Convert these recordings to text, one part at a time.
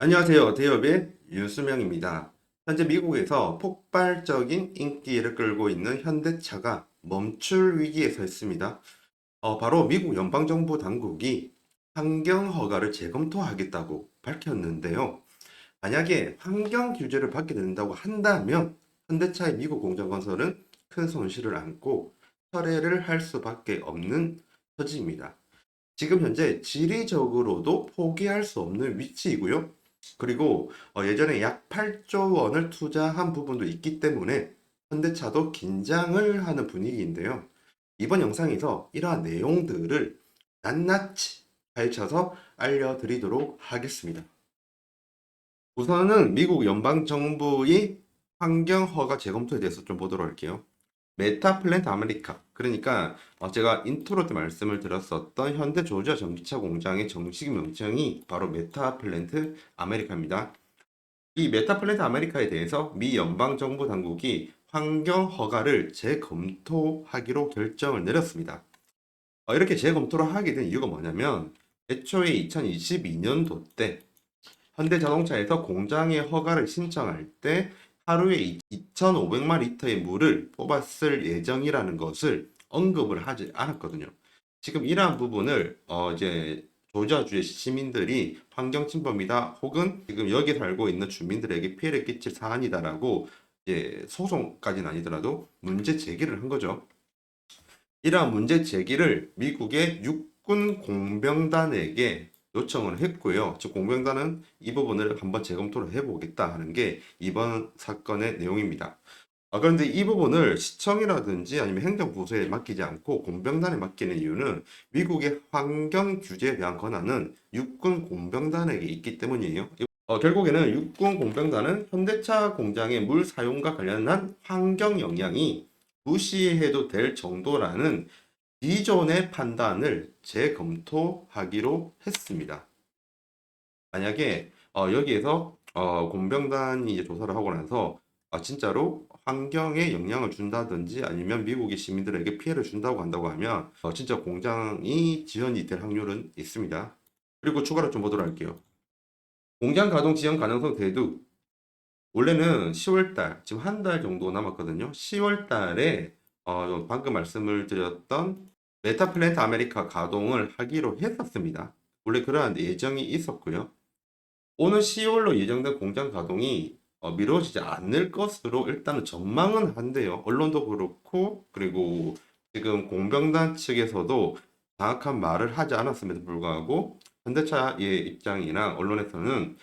안녕하세요. 대여의 윤수명입니다. 현재 미국에서 폭발적인 인기를 끌고 있는 현대차가 멈출 위기에 서 있습니다. 바로 미국 연방정부 당국이 환경 허가를 재검토하겠다고 밝혔는데요. 만약에 환경 규제를 받게 된다고 한다면 현대차의 미국 공장 건설은 큰 손실을 안고 철회를 할 수밖에 없는 처지입니다. 지금 현재 지리적으로도 포기할 수 없는 위치이고요. 그리고 예전에 약 8조 원을 투자한 부분도 있기 때문에 현대차도 긴장을 하는 분위기인데요. 이번 영상에서 이러한 내용들을 낱낱이 파헤쳐서 알려드리도록 하겠습니다. 우선은 미국 연방정부의 환경허가 재검토에 대해서 좀 보도록 할게요. 메타 플랜트 아메리카. 그러니까 제가 인트로 때 말씀을 드렸었던 현대 조지아 전기차 공장의 정식 명칭이 바로 메타 플랜트 아메리카입니다. 이 메타 플랜트 아메리카에 대해서 미 연방 정부 당국이 환경 허가를 재검토하기로 결정을 내렸습니다. 이렇게 재검토를 하게 된 이유가 뭐냐면 애초에 2022년도 때 현대자동차에서 공장의 허가를 신청할 때 하루에 2,500만 리터의 물을 뽑았을 예정이라는 것을 언급을 하지 않았거든요. 지금 이러한 부분을 이제 조지아주의 시민들이 환경 침범이다 혹은 지금 여기 살고 있는 주민들에게 피해를 끼칠 사안이다라고 이제 소송까지는 아니더라도 문제 제기를 한 거죠. 이러한 문제 제기를 미국의 육군 공병단에게 요청을 했고요. 즉 공병단은 이 부분을 한번 재검토를 해보겠다 하는 게 이번 사건의 내용입니다. 그런데 이 부분을 시청이라든지 아니면 행정부서에 맡기지 않고 공병단에 맡기는 이유는 미국의 환경 규제에 대한 권한은 육군 공병단에게 있기 때문이에요. 결국에는 육군 공병단은 현대차 공장의 물 사용과 관련한 환경 영향이 무시해도 될 정도라는 기존의 판단을 재검토하기로 했습니다. 만약에 여기에서 공병단이 이제 조사를 하고 나서 진짜로 환경에 영향을 준다든지 아니면 미국의 시민들에게 피해를 준다고 한다고 하면 진짜 공장이 지연이 될 확률은 있습니다. 그리고 추가로 좀 보도록 할게요. 공장 가동 지연 가능성 대두. 원래는 10월 달, 지금 한 달 정도 남았거든요. 10월 달에 방금 말씀을 드렸던 메타 플랜트 아메리카 가동을 하기로 했었습니다. 원래 그러한 예정이 있었고요. 오는 10월로 예정된 공장 가동이 미뤄지지 않을 것으로 일단은 전망은 한데요. 언론도 그렇고 그리고 지금 공병단 측에서도 정확한 말을 하지 않았음에도 불구하고 현대차의 입장이나 언론에서는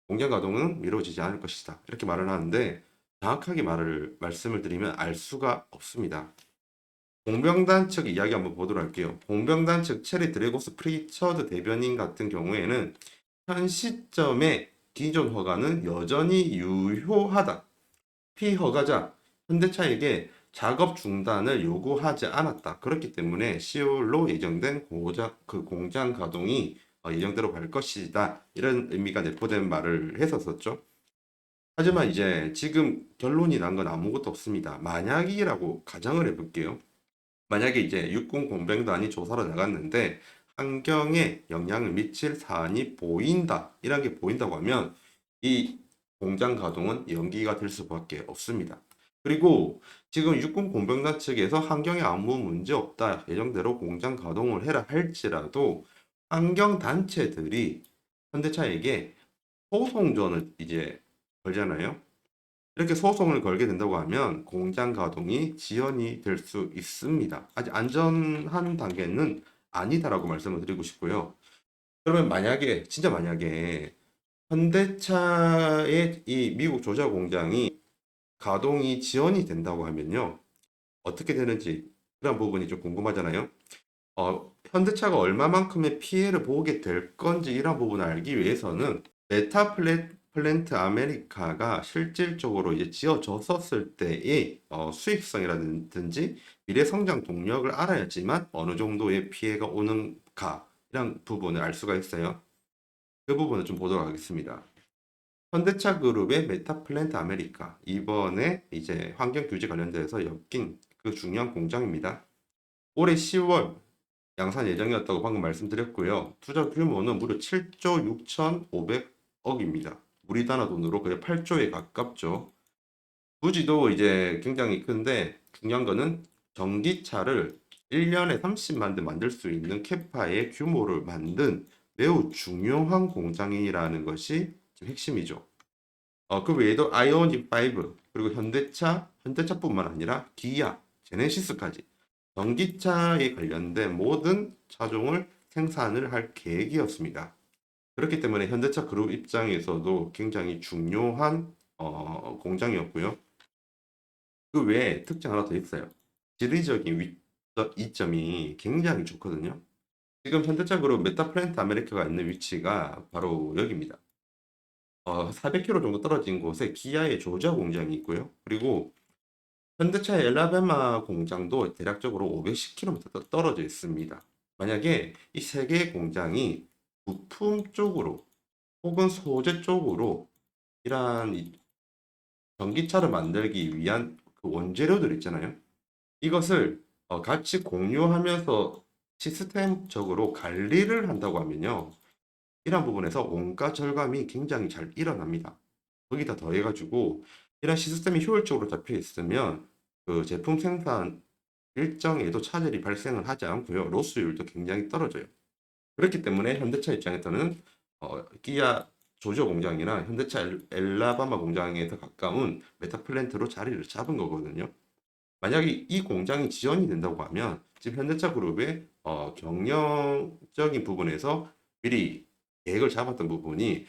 공장 가동은 미뤄지지 않을 것이다. 이렇게 말을 하는데 정확하게 말씀을 드리면 알 수가 없습니다. 공병단 측 이야기 한번 보도록 할게요. 공병단 측 체리 드레고스 프리처드 대변인 같은 경우에는 현 시점에 기존 허가는 여전히 유효하다. 피허가자 현대차에게 작업 중단을 요구하지 않았다. 그렇기 때문에 10월로 예정된 공장 가동이 예정대로 갈 것이다. 이런 의미가 내포된 말을 했었었죠. 하지만 이제 지금 결론이 난 건 아무것도 없습니다. 만약이라고 가정을 해볼게요. 만약에 이제 육군 공병단이 조사로 나갔는데 환경에 영향을 미칠 사안이 보인다. 이런 게 보인다고 하면 이 공장 가동은 연기가 될 수밖에 없습니다. 그리고 지금 육군 공병단 측에서 환경에 아무 문제 없다. 예정대로 공장 가동을 해라 할지라도 환경 단체들이 현대차에게 소송전을 이제 걸잖아요. 이렇게 소송을 걸게 된다고 하면 공장 가동이 지연이 될 수 있습니다. 아직 안전한 단계는 아니다라고 말씀을 드리고 싶고요. 그러면 만약에 진짜 만약에 현대차의 이 미국 조자 공장이 가동이 지연이 된다고 하면요. 어떻게 되는지 그런 부분이 좀 궁금하잖아요. 현대차가 얼마만큼의 피해를 보게 될 건지 이런 부분을 알기 위해서는 플랜트 아메리카가 실질적으로 이제 지어졌었을 때의 수익성이라든지 미래 성장 동력을 알아야지만 어느 정도의 피해가 오는가 이런 부분을 알 수가 있어요. 그 부분을 좀 보도록 하겠습니다. 현대차 그룹의 메타 플랜트 아메리카 이번에 이제 환경 규제 관련돼서 엮인 그 중요한 공장입니다. 올해 10월 양산 예정이었다고 방금 말씀드렸고요. 투자 규모는 무려 7조 6,500억 억입니다. 우리나라 돈으로 거의 8조에 가깝죠. 부지도 이제 굉장히 큰데 중요한 거는 전기차를 1년에 30만 대 만들 수 있는 캐파의 규모를 만든 매우 중요한 공장이라는 것이 지금 핵심이죠. 그 외에도 아이오닉 5 그리고 현대차뿐만 아니라 기아, 제네시스까지 전기차에 관련된 모든 차종을 생산을 할 계획이었습니다. 그렇기 때문에 현대차 그룹 입장에서도 굉장히 중요한 공장이었고요. 그 외에 특징 하나 더 있어요. 지리적인 이점이 굉장히 좋거든요. 지금 현대차 그룹 메타플랜트 아메리카가 있는 위치가 바로 여기입니다. 400km 정도 떨어진 곳에 기아의 조지아 공장이 있고요. 그리고 현대차의 엘라베마 공장도 대략적으로 510km 떨어져 있습니다. 만약에 이 세 개의 공장이 부품 쪽으로 혹은 소재 쪽으로 이러한 전기차를 만들기 위한 그 원재료들 있잖아요. 이것을 같이 공유하면서 시스템적으로 관리를 한다고 하면요. 이런 부분에서 원가 절감이 굉장히 잘 일어납니다. 거기다 더해가지고 이런 시스템이 효율적으로 잡혀 있으면 그 제품 생산 일정에도 차질이 발생을 하지 않고요. 로스율도 굉장히 떨어져요. 그렇기 때문에 현대차 입장에서는 기아 조지아 공장이나 현대차 엘라바마 공장에서 가까운 메타플랜트로 자리를 잡은 거거든요. 만약에 이 공장이 지연이 된다고 하면 지금 현대차 그룹의 경영적인 부분에서 미리 계획을 잡았던 부분이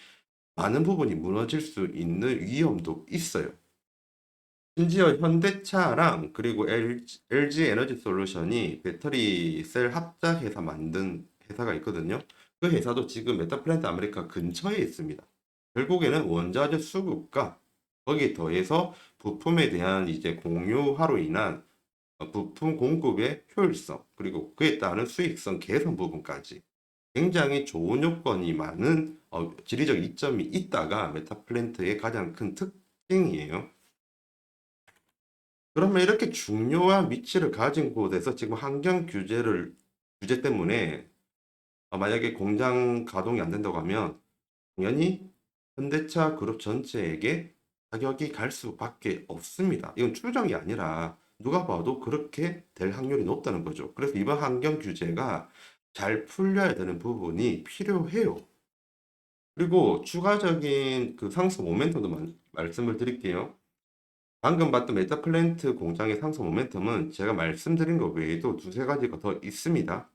많은 부분이 무너질 수 있는 위험도 있어요. 심지어 현대차랑 그리고 LG 에너지 솔루션이 배터리 셀 합작해서 만든 회사가 있거든요. 그 회사도 지금 메타플랜트 아메리카 근처에 있습니다. 결국에는 원자재 수급과 거기에 더해서 부품에 대한 이제 공유화로 인한 부품 공급의 효율성 그리고 그에 따른 수익성 개선 부분까지 굉장히 좋은 요건이 많은 지리적 이점이 있다가 메타플랜트의 가장 큰 특징이에요. 그러면 이렇게 중요한 위치를 가진 곳에서 지금 환경 규제 때문에 만약에 공장 가동이 안 된다고 하면 당연히 현대차 그룹 전체에게 타격이 갈 수밖에 없습니다. 이건 추정이 아니라 누가 봐도 그렇게 될 확률이 높다는 거죠. 그래서 이번 환경 규제가 잘 풀려야 되는 부분이 필요해요. 그리고 추가적인 그 상승 모멘텀도 말씀을 드릴게요. 방금 봤던 메타플랜트 공장의 상승 모멘텀은 제가 말씀드린 것 외에도 두세 가지가 더 있습니다.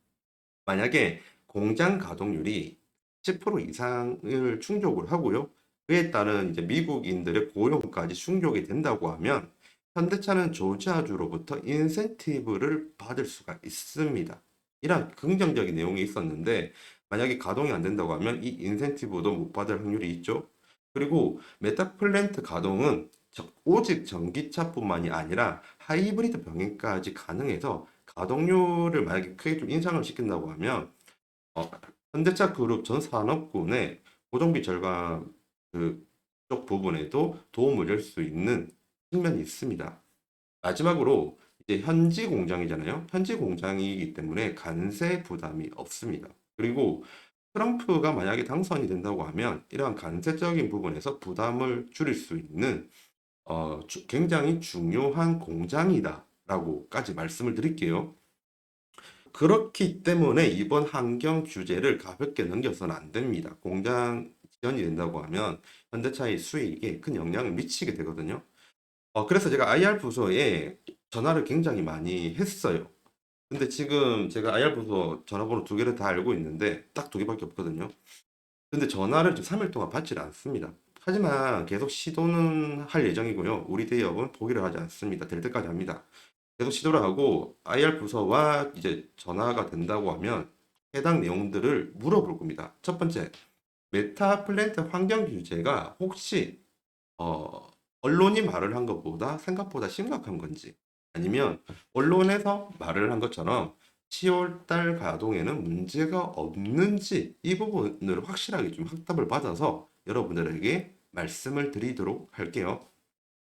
만약에 공장 가동률이 10% 이상을 충족을 하고요. 그에 따른 이제 미국인들의 고용까지 충족이 된다고 하면 현대차는 조지아주로부터 인센티브를 받을 수가 있습니다. 이런 긍정적인 내용이 있었는데 만약에 가동이 안 된다고 하면 이 인센티브도 못 받을 확률이 있죠. 그리고 메타플랜트 가동은 오직 전기차뿐만이 아니라 하이브리드 병행까지 가능해서 가동률을 만약에 크게 좀 인상을 시킨다고 하면 어, 현대차 그룹 전 산업군의 고정비 절감 그쪽 부분에도 도움을 줄 수 있는 측면이 있습니다. 마지막으로 이제 현지 공장이잖아요. 현지 공장이기 때문에 관세 부담이 없습니다. 그리고 트럼프가 만약에 당선이 된다고 하면 이러한 관세적인 부분에서 부담을 줄일 수 있는 굉장히 중요한 공장이다라고까지 말씀을 드릴게요. 그렇기 때문에 이번 환경 규제를 가볍게 넘겨서는 안 됩니다. 공장 지연이 된다고 하면 현대차의 수익에 큰 영향을 미치게 되거든요. 그래서 제가 IR 부서에 전화를 굉장히 많이 했어요. 근데 지금 제가 IR 부서 전화번호 두 개를 다 알고 있는데 딱 두 개밖에 없거든요. 근데 전화를 지금 3일 동안 받질 않습니다. 하지만 계속 시도는 할 예정이고요. 우리 대기업은 포기를 하지 않습니다. 될 때까지 합니다. 계속 시도를 하고 IR 부서와 이제 전화가 된다고 하면 해당 내용들을 물어볼 겁니다. 첫 번째, 메타 플랜트 환경 규제가 혹시 어, 언론이 말을 한 것보다 생각보다 심각한 건지 아니면 언론에서 말을 한 것처럼 10월 달 가동에는 문제가 없는지 이 부분을 확실하게 좀 확답을 받아서 여러분들에게 말씀을 드리도록 할게요.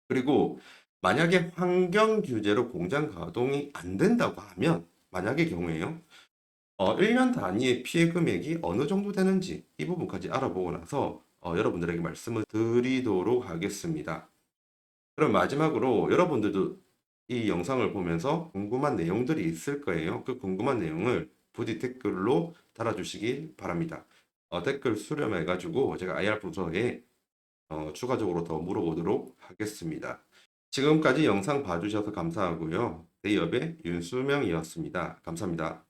그리고 만약에 환경 규제로 공장 가동이 안 된다고 하면 만약의 경우에요. 1년 단위의 피해 금액이 어느 정도 되는지 이 부분까지 알아보고 나서 여러분들에게 말씀을 드리도록 하겠습니다. 그럼 마지막으로 여러분들도 이 영상을 보면서 궁금한 내용들이 있을 거예요. 그 궁금한 내용을 부디 댓글로 달아주시기 바랍니다. 댓글 수렴해가지고 제가 IR 부서에 추가적으로 더 물어보도록 하겠습니다. 지금까지 영상 봐주셔서 감사하고요. 대기업의 윤수명이었습니다. 감사합니다.